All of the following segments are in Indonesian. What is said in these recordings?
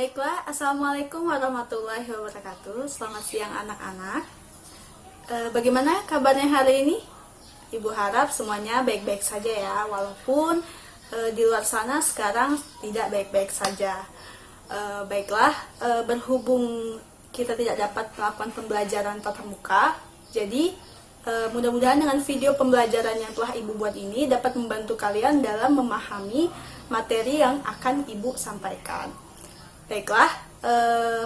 Baiklah, Assalamualaikum warahmatullahi wabarakatuh. Selamat siang anak-anak. Bagaimana kabarnya hari ini? Ibu harap semuanya baik-baik saja ya, walaupun di luar sana sekarang tidak baik-baik saja. Baiklah, berhubung kita tidak dapat melakukan pembelajaran tatap muka, jadi mudah-mudahan dengan video pembelajaran yang telah Ibu buat ini dapat membantu kalian dalam memahami materi yang akan Ibu sampaikan. Baiklah,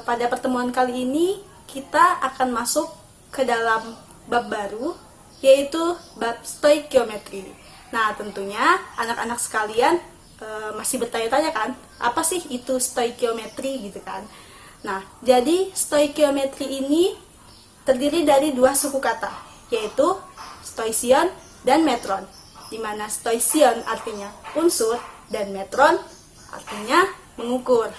pada pertemuan kali ini kita akan masuk ke dalam bab baru, yaitu bab stoikiometri. Nah, tentunya anak-anak sekalian masih bertanya-tanya kan, apa sih itu stoikiometri gitu kan. Nah, jadi stoikiometri ini terdiri dari dua suku kata, yaitu stoision dan metron, di mana stoision artinya unsur dan metron artinya mengukur.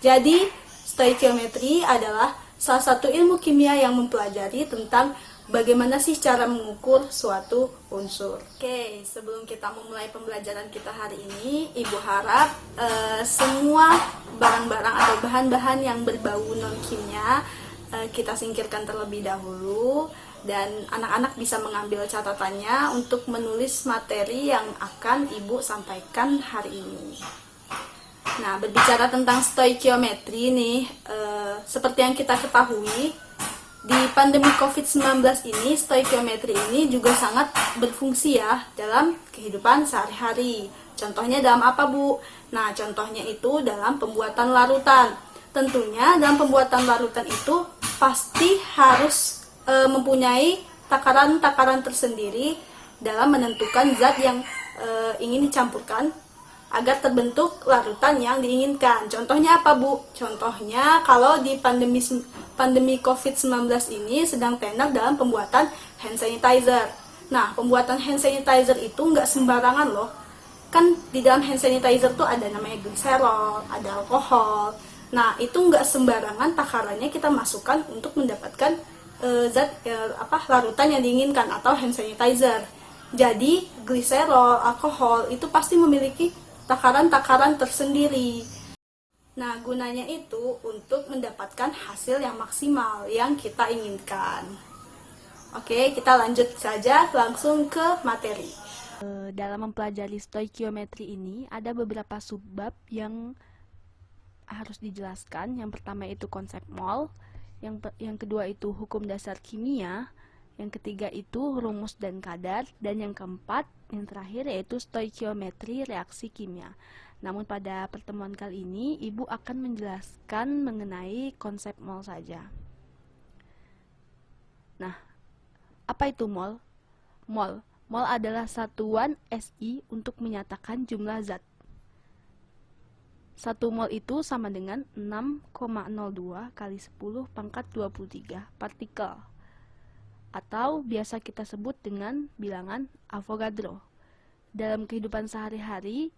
Jadi, stoikiometri adalah salah satu ilmu kimia yang mempelajari tentang bagaimana sih cara mengukur suatu unsur. Oke, sebelum kita memulai pembelajaran kita hari ini, Ibu harap semua barang-barang atau bahan-bahan yang berbau non-kimia kita singkirkan terlebih dahulu, dan anak-anak bisa mengambil catatannya untuk menulis materi yang akan Ibu sampaikan hari ini. Nah, berbicara tentang stoikiometri nih, seperti yang kita ketahui, di pandemi COVID-19 ini, stoikiometri ini juga sangat berfungsi ya dalam kehidupan sehari-hari. Contohnya dalam apa, Bu? Nah, contohnya itu dalam pembuatan larutan. Tentunya dalam pembuatan larutan itu pasti harus mempunyai takaran-takaran tersendiri dalam menentukan zat yang ingin dicampurkan agar terbentuk larutan yang diinginkan. Contohnya apa, Bu? Contohnya kalau di pandemi COVID-19 ini sedang tenar dalam pembuatan hand sanitizer. Nah, pembuatan hand sanitizer itu nggak sembarangan loh. Kan di dalam hand sanitizer tuh ada namanya gliserol, ada alkohol. Nah, itu nggak sembarangan takarannya kita masukkan untuk mendapatkan larutan yang diinginkan atau hand sanitizer. Jadi, gliserol, alkohol itu pasti memiliki takaran-takaran tersendiri. Nah, gunanya itu untuk mendapatkan hasil yang maksimal yang kita inginkan. Oke, kita lanjut saja langsung ke materi. Dalam mempelajari stoikiometri ini ada beberapa subbab yang harus dijelaskan. Yang pertama itu konsep mol, yang kedua itu hukum dasar kimia, yang ketiga itu rumus dan kadar, dan yang keempat, yang terakhir yaitu stoikiometri reaksi kimia. Namun pada pertemuan kali ini, Ibu akan menjelaskan mengenai konsep mol saja. Nah, apa itu mol? Mol adalah satuan SI untuk menyatakan jumlah zat. 1 mol itu sama dengan 6,02 kali 10 pangkat 23 partikel, atau biasa kita sebut dengan bilangan Avogadro. Dalam kehidupan sehari-hari,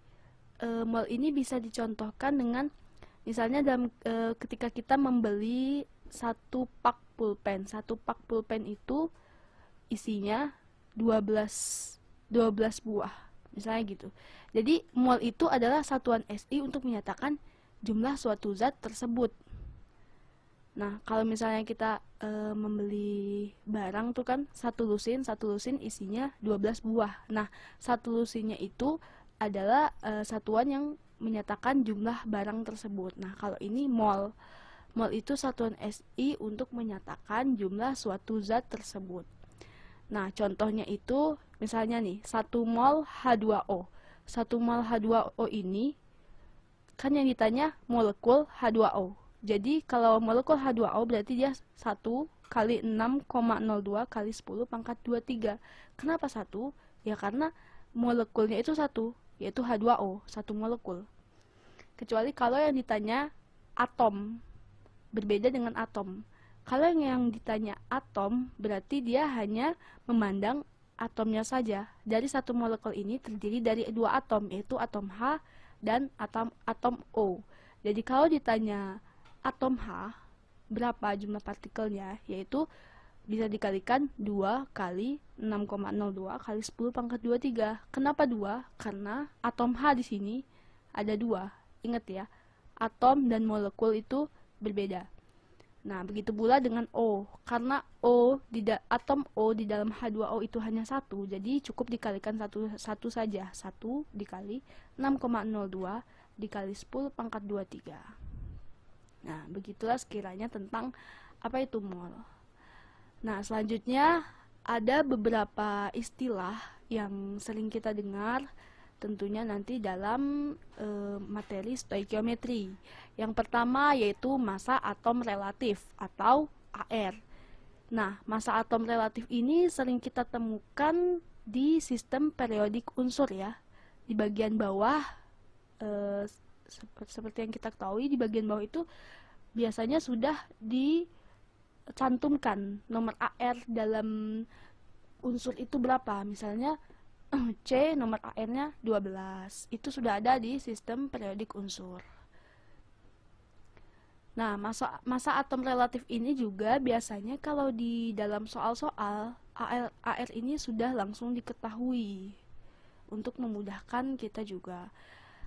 mol ini bisa dicontohkan dengan misalnya ketika kita membeli satu pak pulpen. Satu pak pulpen itu isinya 12 buah, misalnya gitu. Jadi mol itu adalah satuan SI untuk menyatakan jumlah suatu zat tersebut. Nah, kalau misalnya kita membeli barang tuh kan satu lusin isinya 12 buah. Nah, satu lusinnya itu adalah satuan yang menyatakan jumlah barang tersebut. Nah, kalau ini mol. Mol itu satuan SI untuk menyatakan jumlah suatu zat tersebut. Nah, contohnya itu misalnya nih, 1 mol H2O. 1 mol H2O ini kan yang ditanya molekul H2O. Jadi kalau molekul H2O berarti dia 1 kali 6,02 kali 10 pangkat 23. Kenapa 1? Ya karena molekulnya itu 1, yaitu H2O, 1 molekul. Kecuali kalau yang ditanya atom, berbeda dengan atom. Kalau yang ditanya atom, berarti dia hanya memandang atomnya saja. Dari satu molekul ini terdiri dari 2 atom, yaitu atom H dan atom O. Jadi kalau ditanya atom H, berapa jumlah partikelnya? Yaitu bisa dikalikan 2 kali 6,02 kali 10 pangkat 23. Kenapa 2? Karena atom H di sini ada 2. Ingat ya, atom dan molekul itu berbeda. Nah, begitu pula dengan O. Karena atom O di dalam H2O itu hanya satu, jadi cukup dikalikan satu saja. 1 dikali 6,02 dikali 10 pangkat 23. Nah, begitulah sekiranya tentang apa itu mol. Nah, selanjutnya ada beberapa istilah yang sering kita dengar tentunya nanti dalam materi stoikiometri. Yang pertama yaitu massa atom relatif atau AR. Nah, massa atom relatif ini sering kita temukan di sistem periodik unsur ya. Di bagian bawah, seperti yang kita ketahui, di bagian bawah itu biasanya sudah dicantumkan nomor AR dalam unsur itu berapa. Misalnya C nomor AR-nya 12. Itu sudah ada di sistem periodik unsur. Nah, massa atom relatif ini juga biasanya kalau di dalam soal-soal AR ini sudah langsung diketahui untuk memudahkan kita juga.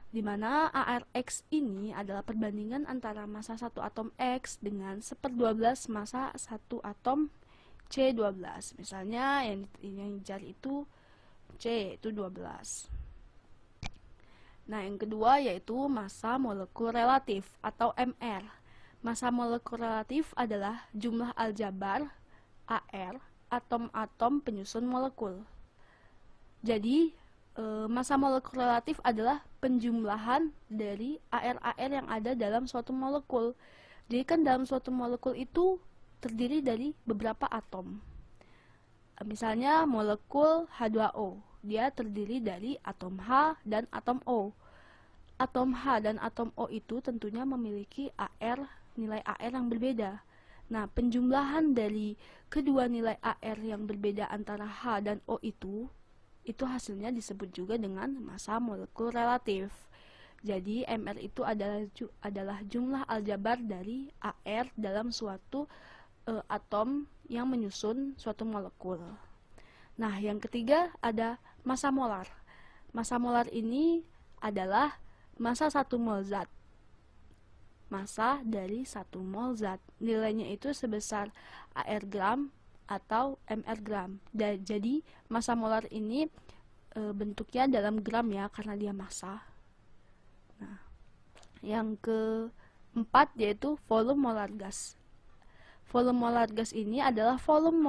Di mana ARX ini adalah perbandingan antara massa satu atom X dengan 1/12 massa satu atom C12. Misalnya yang dicari itu C itu 12. Nah, yang kedua yaitu massa molekul relatif atau MR. Massa molekul relatif adalah jumlah aljabar AR atom-atom penyusun molekul. Jadi, massa molekul relatif adalah penjumlahan dari AR-AR yang ada dalam suatu molekul. Jadi kan dalam suatu molekul itu terdiri dari beberapa atom. Misalnya molekul H2O, dia terdiri dari atom H dan atom O. Atom H dan atom O itu tentunya memiliki nilai AR yang berbeda. Nah, penjumlahan dari kedua nilai AR yang berbeda antara H dan O itu hasilnya disebut juga dengan massa molekul relatif. Jadi, MR itu adalah jumlah aljabar dari AR dalam suatu atom yang menyusun suatu molekul. Nah, yang ketiga ada massa molar. Massa molar ini adalah massa 1 mol zat. Massa dari 1 mol zat. Nilainya itu sebesar AR gram atau MR gram. Jadi, massa molar ini bentuknya dalam gram ya, karena dia massa. Nah, yang keempat yaitu volume molar gas. Volume molar gas ini adalah volume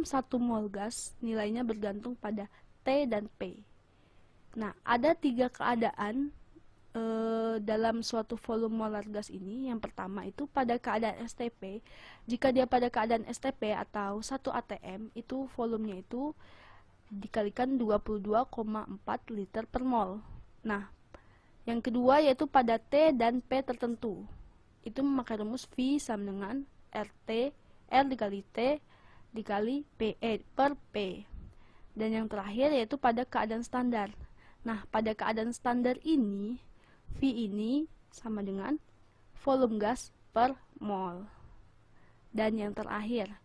1 mol gas, nilainya bergantung pada T dan P. Nah, ada 3 keadaan dalam suatu volume molar gas ini. Yang pertama itu pada keadaan STP. Jika dia pada keadaan STP atau 1 atm, itu volumenya itu dikalikan 22,4 liter per mol. Nah, yang kedua yaitu pada T dan P tertentu. Itu memakai rumus V sama dengan R dikali T dikali PE per P. Dan yang terakhir yaitu pada keadaan standar. Nah, pada keadaan standar ini, V ini sama dengan volume gas per mol. Dan yang terakhir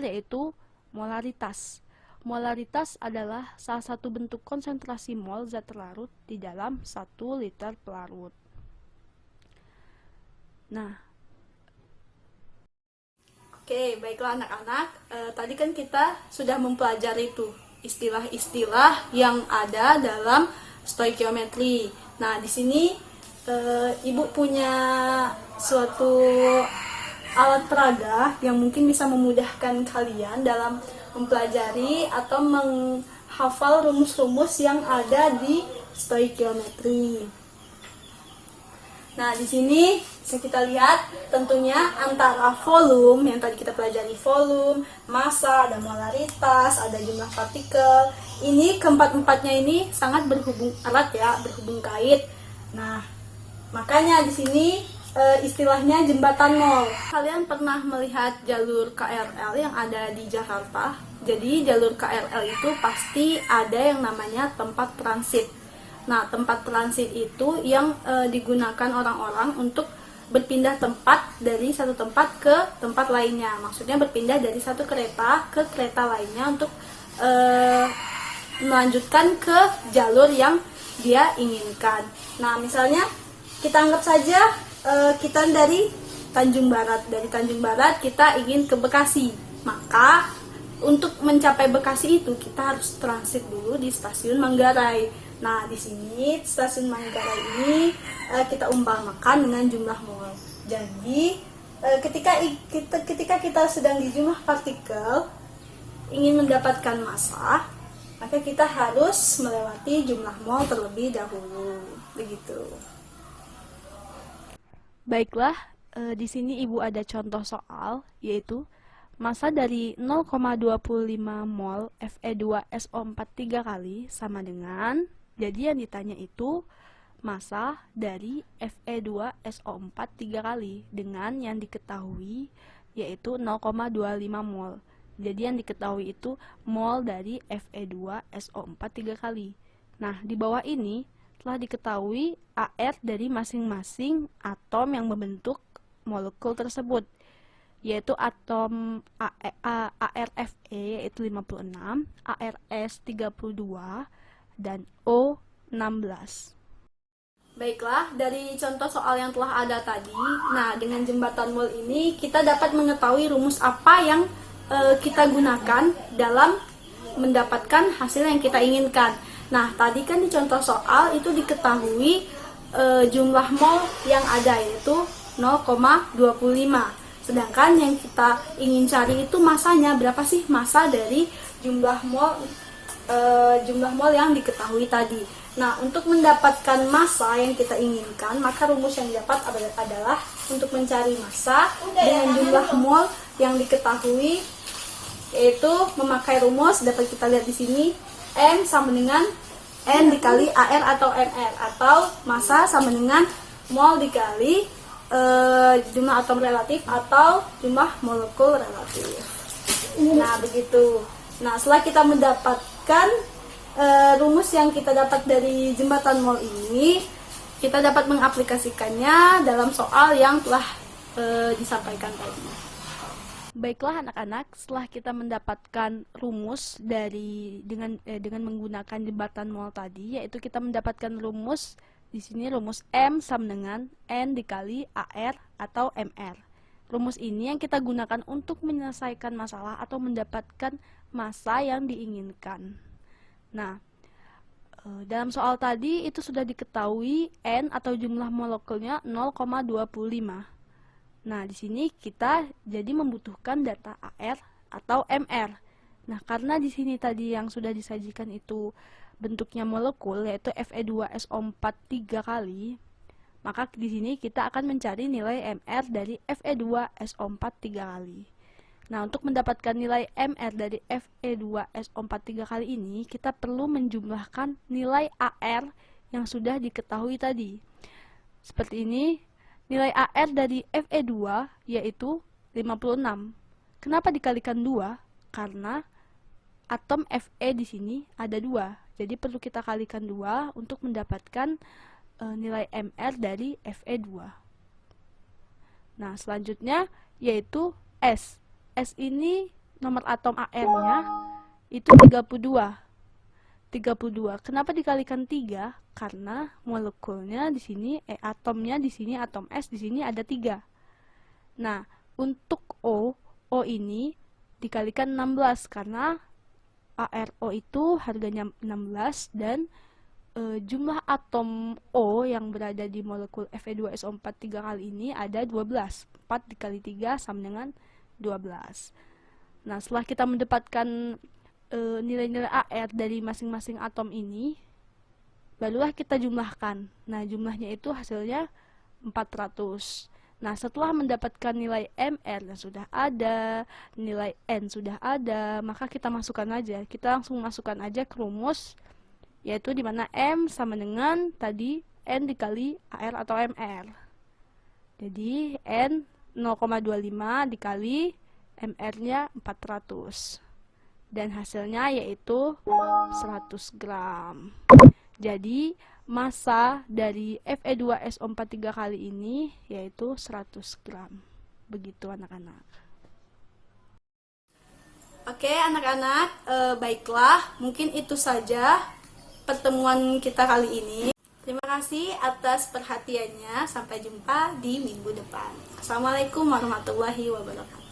yaitu molaritas. Molaritas adalah salah satu bentuk konsentrasi mol zat terlarut di dalam 1 liter pelarut. Nah, Oke, baiklah anak-anak. Tadi kan kita sudah mempelajari tuh istilah-istilah yang ada dalam stoikiometri. Nah, di sini Ibu punya suatu alat peraga yang mungkin bisa memudahkan kalian dalam mempelajari atau menghafal rumus-rumus yang ada di stoikiometri. Nah, di sini bisa kita lihat tentunya antara volume yang tadi kita pelajari, volume, massa, ada molaritas, ada jumlah partikel. Ini keempat-empatnya ini sangat berhubung erat ya, berhubung kait. Nah, makanya di sini istilahnya jembatan mol. Kalian pernah melihat jalur KRL yang ada di Jakarta? Jadi jalur KRL itu pasti ada yang namanya tempat transit. Nah, tempat transit itu yang digunakan orang-orang untuk berpindah tempat dari satu tempat ke tempat lainnya. Maksudnya berpindah dari satu kereta ke kereta lainnya untuk melanjutkan ke jalur yang dia inginkan. Nah, misalnya kita anggap saja kita dari Tanjung Barat. Dari Tanjung Barat kita ingin ke Bekasi. Maka untuk mencapai Bekasi itu kita harus transit dulu di stasiun Manggarai. Nah, di sini stasiun Manggarai ini kita umpamakan dengan jumlah mall. Jadi ketika kita sedang di jumlah partikel ingin mendapatkan massa, maka kita harus melewati jumlah mol terlebih dahulu, begitu. Baiklah, di sini Ibu ada contoh soal, yaitu massa dari 0,25 mol Fe2SO4 3 kali sama dengan, jadi yang ditanya itu massa dari Fe2SO4 3 kali dengan yang diketahui yaitu 0,25 mol. Jadi yang diketahui itu mol dari Fe2SO4 3 kali. Nah, di bawah ini telah diketahui AR dari masing-masing atom yang membentuk molekul tersebut, yaitu atom ARFe yaitu 56, ARS 32, dan O 16. Baiklah, dari contoh soal yang telah ada tadi, nah dengan jembatan mol ini kita dapat mengetahui rumus apa yang kita gunakan dalam mendapatkan hasil yang kita inginkan. Nah, tadi kan di contoh soal itu diketahui jumlah mol yang ada yaitu 0,25. Sedangkan yang kita ingin cari itu massanya, berapa sih massa dari jumlah mol yang diketahui tadi. Nah, untuk mendapatkan massa yang kita inginkan, maka rumus yang didapat adalah untuk mencari massa dengan jumlah mol yang diketahui, yaitu memakai rumus dapat kita lihat di sini, M sama dengan N dikali AR atau MR, atau massa sama dengan mol dikali jumlah atom relatif atau jumlah molekul relatif. Nah, begitu. Nah, setelah kita mendapatkan rumus yang kita dapat dari jembatan mol ini, kita dapat mengaplikasikannya dalam soal yang telah disampaikan tadi. Baiklah anak-anak, setelah kita mendapatkan rumus dengan menggunakan jembatan mol tadi, yaitu kita mendapatkan rumus di sini rumus M sama dengan N dikali AR atau MR. Rumus ini yang kita gunakan untuk menyelesaikan masalah atau mendapatkan massa yang diinginkan. Nah, dalam soal tadi itu sudah diketahui N atau jumlah molekulnya 0,25. Nah, di sini kita jadi membutuhkan data AR atau MR. Nah, karena di sini tadi yang sudah disajikan itu bentuknya molekul, yaitu Fe2SO4 3 kali, maka di sini kita akan mencari nilai MR dari Fe2SO4 3 kali. Nah, untuk mendapatkan nilai MR dari Fe2SO4 3 kali ini, kita perlu menjumlahkan nilai AR yang sudah diketahui tadi. Seperti ini. Nilai AR dari Fe2 yaitu 56. Kenapa dikalikan 2? Karena atom Fe di sini ada 2. Jadi perlu kita kalikan 2 untuk mendapatkan nilai MR dari Fe2. Nah, selanjutnya yaitu S. S ini nomor atom AR-nya itu 32. Kenapa dikalikan 3? Karena molekulnya di sini atomnya di sini atom S di sini ada 3. Nah, untuk O ini dikalikan 16 karena ARO itu harganya 16 dan jumlah atom O yang berada di molekul Fe2SO4 3 kali ini ada 12. 4 dikali 3 sama dengan 12. Nah, setelah kita mendapatkan nilai-nilai AR dari masing-masing atom ini, barulah kita jumlahkan. Nah, jumlahnya itu hasilnya 400. Nah, setelah mendapatkan nilai MR yang sudah ada, nilai N sudah ada, maka kita masukkan aja. Kita langsung masukkan aja ke rumus, yaitu di mana M sama dengan tadi N dikali AR atau MR. Jadi, N 0,25 dikali MR-nya 400. Dan hasilnya yaitu 100 gram. Jadi massa dari Fe2SO4 3 kali ini yaitu 100 gram. Begitu anak-anak. Oke anak-anak, baiklah, mungkin itu saja pertemuan kita kali ini. Terima kasih atas perhatiannya. Sampai jumpa di minggu depan. Assalamualaikum warahmatullahi wabarakatuh.